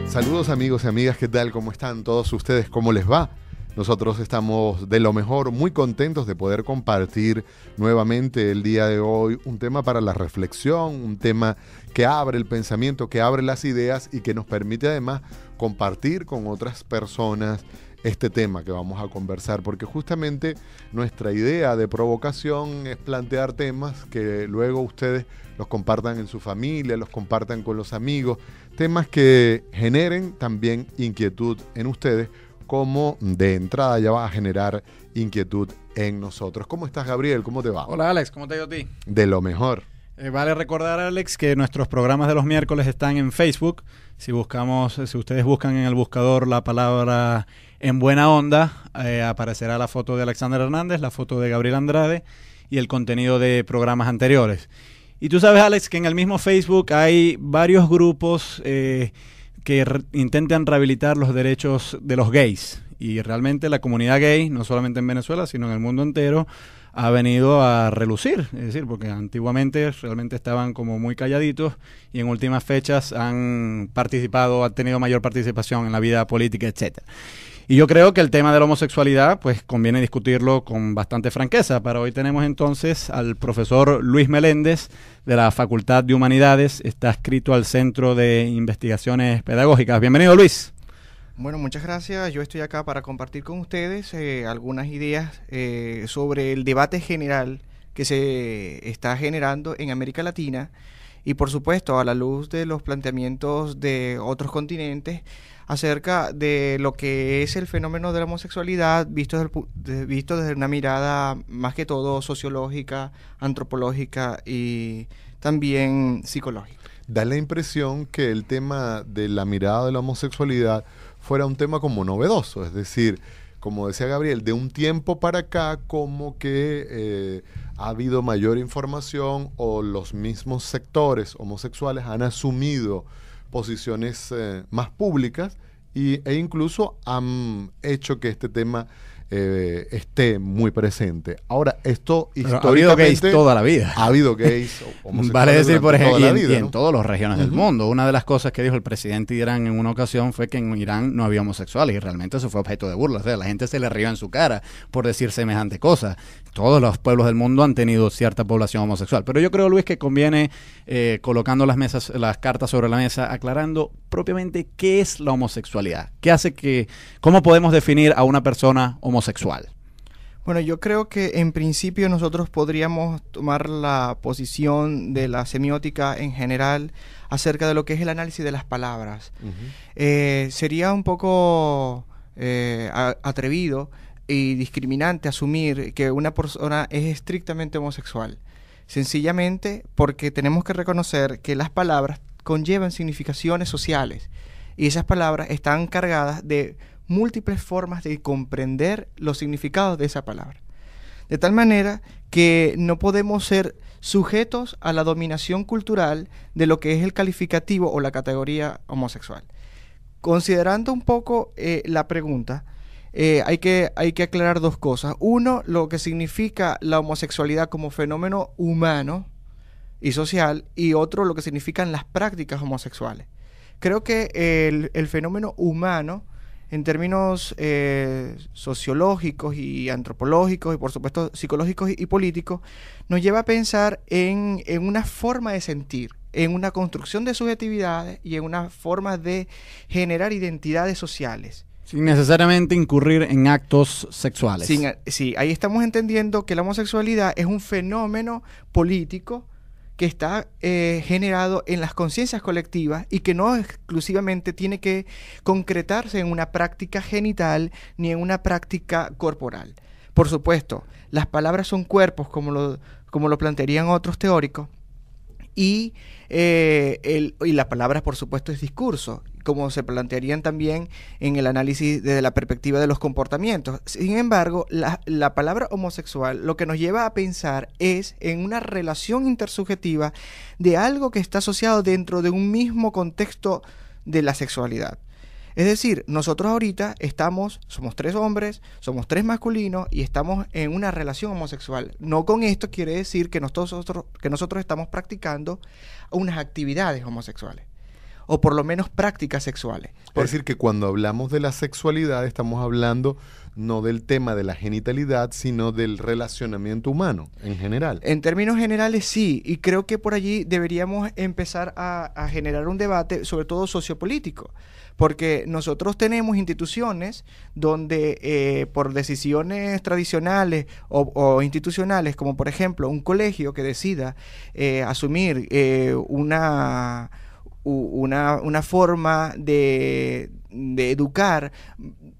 Saludos amigos y amigas, ¿qué tal? ¿Cómo están todos ustedes? ¿Cómo les va? Nosotros estamos de lo mejor, muy contentos de poder compartir nuevamente el día de hoy un tema para la reflexión, un tema que abre el pensamiento, que abre las ideas y que nos permite además compartir con otras personas este tema que vamos a conversar, porque justamente nuestra idea de provocación es plantear temas que luego ustedes los compartan en su familia, los compartan con los amigos, temas que generen también inquietud en ustedes, como de entrada ya va a generar inquietud en nosotros. ¿Cómo estás, Gabriel? ¿Cómo te va? Hola, Alex, ¿cómo te ha ido a ti? De lo mejor. Vale recordar, Alex, que nuestros programas de los miércoles están en Facebook. Si ustedes buscan en el buscador la palabra En Buena Onda, aparecerá la foto de Alexander Hernández, la foto de Gabriel Andrade y el contenido de programas anteriores. Y tú sabes, Alex, que en el mismo Facebook hay varios grupos que intentan rehabilitar los derechos de los gays. Y realmente la comunidad gay, no solamente en Venezuela, sino en el mundo entero, ha venido a relucir, es decir, porque antiguamente realmente estaban como muy calladitos y en últimas fechas han tenido mayor participación en la vida política, etcétera. Y yo creo que el tema de la homosexualidad, pues conviene discutirlo con bastante franqueza. Para hoy tenemos entonces al profesor Luis Meléndez de la Facultad de Humanidades, está adscrito al Centro de Investigaciones Pedagógicas. Bienvenido, Luis. Bueno, muchas gracias. Yo estoy acá para compartir con ustedes algunas ideas sobre el debate general que se está generando en América Latina y, por supuesto, a la luz de los planteamientos de otros continentes acerca de lo que es el fenómeno de la homosexualidad visto desde una mirada más que todo sociológica, antropológica y también psicológica. Da la impresión que el tema de la mirada de la homosexualidad fuera un tema como novedoso, es decir, como decía Gabriel, de un tiempo para acá como que ha habido mayor información o los mismos sectores homosexuales han asumido posiciones más públicas e incluso han hecho que este tema esté muy presente. Ahora, esto históricamente... Ha habido gays toda la vida. Ha habido gays homosexuales vale decir, por ejemplo, toda la vida, y en ¿no? todas las regiones del mundo. Una de las cosas que dijo el presidente de Irán en una ocasión fue que en Irán no había homosexuales y realmente eso fue objeto de burla. O sea, la gente se le rió en su cara por decir semejante cosa. Todos los pueblos del mundo han tenido cierta población homosexual. Pero yo creo, Luis, que conviene colocando las cartas sobre la mesa, aclarando propiamente qué es la homosexualidad. ¿Cómo podemos definir a una persona homosexual? Bueno, yo creo que en principio nosotros podríamos tomar la posición de la semiótica en general acerca de lo que es el análisis de las palabras. Sería un poco atrevido y discriminante asumir que una persona es estrictamente homosexual, sencillamente porque tenemos que reconocer que las palabras conllevan significaciones sociales y esas palabras están cargadas de múltiples formas de comprender los significados de esa palabra. De tal manera que no podemos ser sujetos a la dominación cultural de lo que es el calificativo o la categoría homosexual. Considerando un poco la pregunta, hay que aclarar dos cosas. Uno, lo que significa la homosexualidad como fenómeno humano y social, y otro, lo que significan las prácticas homosexuales. Creo que el fenómeno humano, en términos sociológicos y antropológicos y por supuesto psicológicos y políticos, nos lleva a pensar en una forma de sentir, en una construcción de subjetividades y en una forma de generar identidades sociales. Sin necesariamente incurrir en actos sexuales. Sí, ahí estamos entendiendo que la homosexualidad es un fenómeno político que está generado en las conciencias colectivas y que no exclusivamente tiene que concretarse en una práctica genital ni en una práctica corporal. Por supuesto, las palabras son cuerpos, como lo plantearían otros teóricos, y la palabra, por supuesto, es discurso, como se plantearían también en el análisis desde la perspectiva de los comportamientos. Sin embargo, la palabra homosexual lo que nos lleva a pensar es en una relación intersubjetiva de algo que está asociado dentro de un mismo contexto de la sexualidad. Es decir, nosotros ahorita somos 3 hombres, somos 3 masculinos y estamos en una relación homosexual. No con esto quiere decir que nosotros estamos practicando unas actividades homosexuales. o por lo menos prácticas sexuales. Es decir, que cuando hablamos de la sexualidad estamos hablando no del tema de la genitalidad, sino del relacionamiento humano en general. En términos generales, sí, y creo que por allí deberíamos empezar a generar un debate, sobre todo sociopolítico, porque nosotros tenemos instituciones donde por decisiones tradicionales o institucionales, como por ejemplo un colegio que decida asumir una forma de educar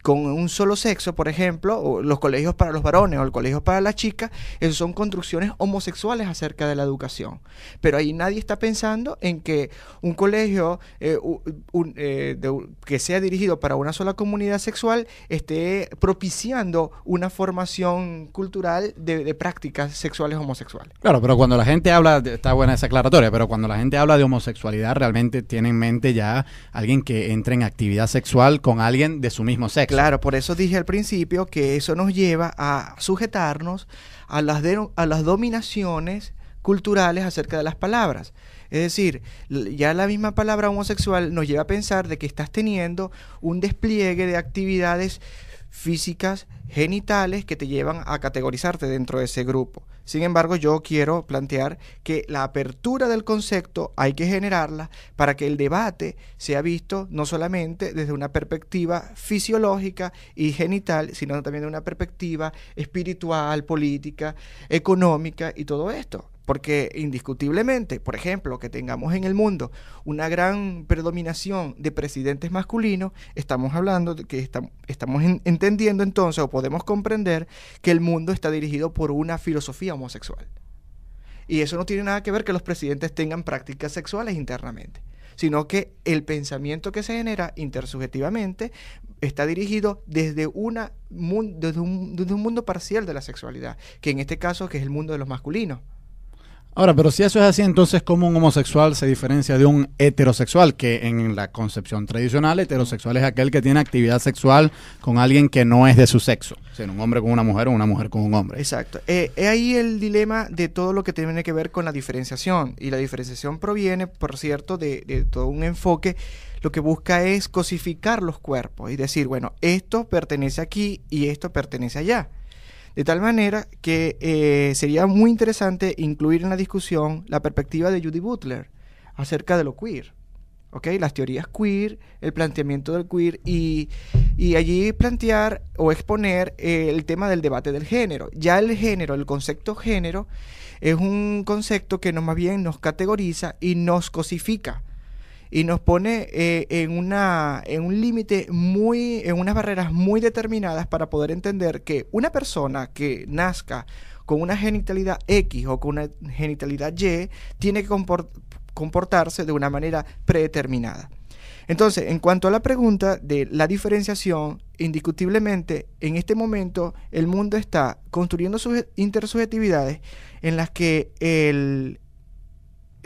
con un solo sexo, por ejemplo, o los colegios para los varones o el colegio para las chicas, esos son construcciones homosexuales acerca de la educación. Pero ahí nadie está pensando en que un colegio que sea dirigido para una sola comunidad sexual esté propiciando una formación cultural de prácticas sexuales homosexuales. Claro, pero cuando la gente habla, está buena esa aclaratoria, pero cuando la gente habla de homosexualidad, realmente tiene en mente ya alguien que entre en actividad sexual con alguien de su mismo sexo. Claro, por eso dije al principio que eso nos lleva a sujetarnos a las dominaciones culturales acerca de las palabras. Es decir, ya la misma palabra homosexual nos lleva a pensar de que estás teniendo un despliegue de actividades físicas, genitales, que te llevan a categorizarte dentro de ese grupo. Sin embargo, yo quiero plantear que la apertura del concepto hay que generarla para que el debate sea visto no solamente desde una perspectiva fisiológica y genital, sino también de una perspectiva espiritual, política, económica y todo esto. Porque indiscutiblemente, por ejemplo, que tengamos en el mundo una gran predominación de presidentes masculinos, estamos hablando de que estamos entendiendo entonces, o podemos comprender, que el mundo está dirigido por una filosofía homosexual. Y eso no tiene nada que ver que los presidentes tengan prácticas sexuales internamente, sino que el pensamiento que se genera intersubjetivamente está dirigido desde un mundo parcial de la sexualidad, que en este caso que es el mundo de los masculinos. Ahora, pero si eso es así, entonces ¿cómo un homosexual se diferencia de un heterosexual? Que en la concepción tradicional, heterosexual es aquel que tiene actividad sexual con alguien que no es de su sexo. O sea, un hombre con una mujer o una mujer con un hombre. Exacto. Es ahí el dilema de todo lo que tiene que ver con la diferenciación. Y la diferenciación proviene, por cierto, de todo un enfoque. Lo que busca es cosificar los cuerpos y decir, bueno, esto pertenece aquí y esto pertenece allá. De tal manera que sería muy interesante incluir en la discusión la perspectiva de Judy Butler acerca de lo queer, ¿ok? Las teorías queer, el planteamiento del queer y allí plantear o exponer el tema del debate del género. Ya el género, el concepto género, es un concepto que más bien nos categoriza y nos cosifica. Y nos pone en un límite en unas barreras muy determinadas para poder entender que una persona que nazca con una genitalidad X o con una genitalidad Y tiene que comportarse de una manera predeterminada. Entonces, en cuanto a la pregunta de la diferenciación, indiscutiblemente, en este momento el mundo está construyendo sus intersubjetividades en las que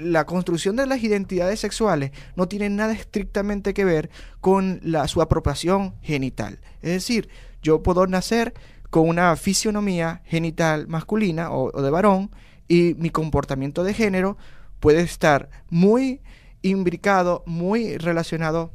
la construcción de las identidades sexuales no tiene nada estrictamente que ver con su apropiación genital. Es decir, yo puedo nacer con una fisionomía genital masculina o de varón y mi comportamiento de género puede estar muy imbricado, muy relacionado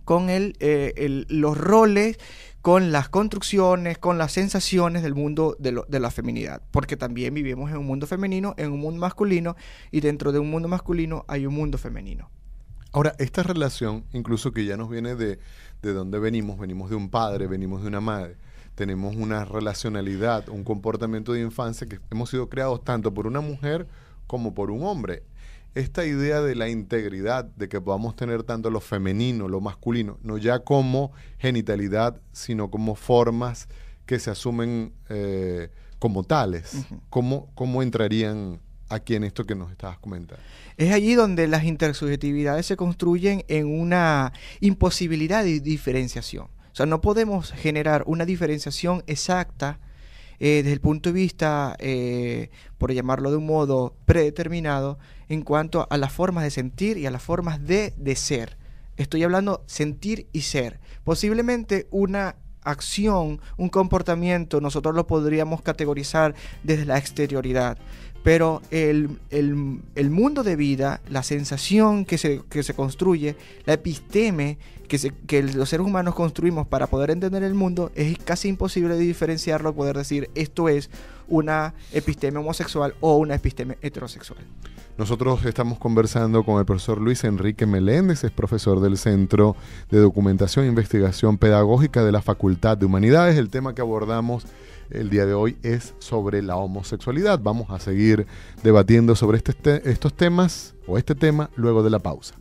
con los roles, con las construcciones, con las sensaciones del mundo de la feminidad, porque también vivimos en un mundo femenino, en un mundo masculino, y dentro de un mundo masculino hay un mundo femenino. Ahora, esta relación, incluso que ya nos viene de dónde venimos de un padre, venimos de una madre, tenemos una relacionalidad, un comportamiento de infancia que hemos sido creados tanto por una mujer como por un hombre. Esta idea de la integridad, de que podamos tener tanto lo femenino, lo masculino, no ya como genitalidad, sino como formas que se asumen como tales. Uh-huh. ¿Cómo entrarían aquí en esto que nos estabas comentando? Es allí donde las intersubjetividades se construyen en una imposibilidad de diferenciación. O sea, no podemos generar una diferenciación exacta desde el punto de vista, por llamarlo de un modo predeterminado, en cuanto a las formas de sentir y a las formas de ser. Estoy hablando sentir y ser. Posiblemente una acción, un comportamiento, nosotros lo podríamos categorizar desde la exterioridad, pero el mundo de vida, la sensación que se construye, la episteme que los seres humanos construimos para poder entender el mundo, es casi imposible de diferenciarlo, poder decir esto es una episteme homosexual o una episteme heterosexual. Nosotros estamos conversando con el profesor Luis Enrique Meléndez, es profesor del Centro de Documentación e Investigación Pedagógica de la Facultad de Humanidades. El tema que abordamos el día de hoy es sobre la homosexualidad. Vamos a seguir debatiendo sobre estos temas o este tema luego de la pausa.